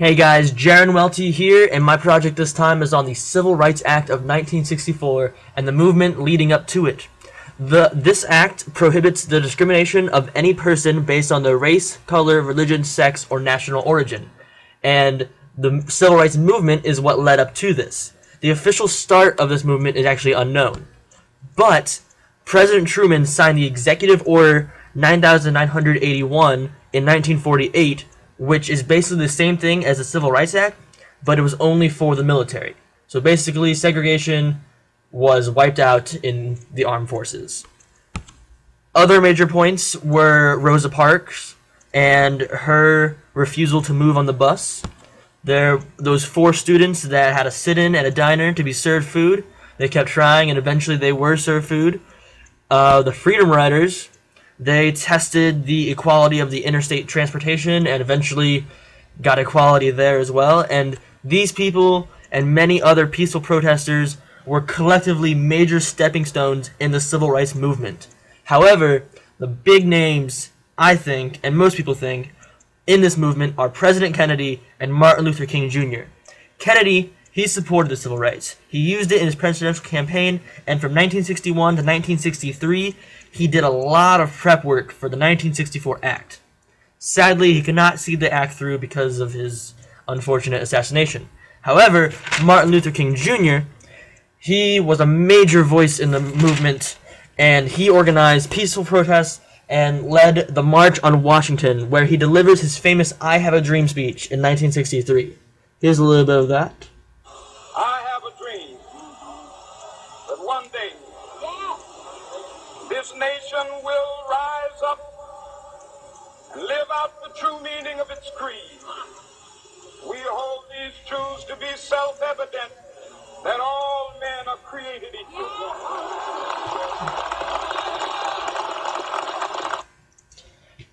Hey guys, Jaron Welty here, and my project this time is on the Civil Rights Act of 1964 and the movement leading up to it. This act prohibits the discrimination of any person based on their race, color, religion, sex, or national origin. And the Civil Rights Movement is what led up to this. The official start of this movement is actually unknown. But President Truman signed the Executive Order 9981 in 1948, which is basically the same thing as the Civil Rights Act, but it was only for the military. So basically, segregation was wiped out in the armed forces. Other major points were Rosa Parks and her refusal to move on the bus. Those 4 students that had a sit-in at a diner to be served food, they kept trying and eventually they were served food. The Freedom Riders, they tested the equality of the interstate transportation and eventually got equality there as well. And these people and many other peaceful protesters were collectively major stepping stones in the civil rights movement. However, the big names, I think, and most people think, in this movement are President Kennedy and Martin Luther King Jr. Kennedy, he supported the civil rights. He used it in his presidential campaign, and from 1961 to 1963, he did a lot of prep work for the 1964 Act. Sadly, he could not see the act through because of his unfortunate assassination. However, Martin Luther King Jr., he was a major voice in the movement, and he organized peaceful protests and led the March on Washington, where he delivers his famous I Have a Dream speech in 1963. Here's a little bit of that. I have a dream that one day this nation will rise up and live out the true meaning of its creed. We hold these truths to be self-evident, that all men are created equal.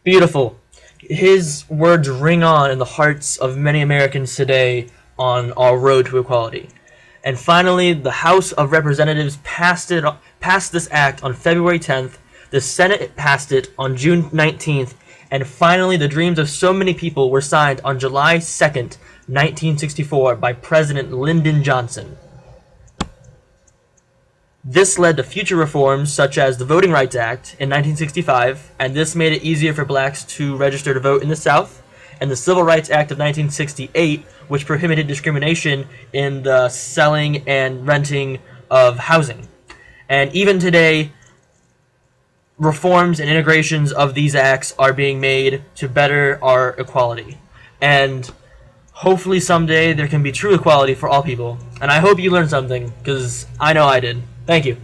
Beautiful. His words ring on in the hearts of many Americans today on our road to equality. And finally, the House of Representatives passed this act on February 10th, the Senate passed it on June 19th, and finally the dreams of so many people were signed on July 2nd, 1964 by President Lyndon Johnson. This led to future reforms such as the Voting Rights Act in 1965, and this made it easier for blacks to register to vote in the South, and the Civil Rights Act of 1968, which prohibited discrimination in the selling and renting of housing. And even today, reforms and integrations of these acts are being made to better our equality. And hopefully someday there can be true equality for all people. And I hope you learned something, because I know I did. Thank you.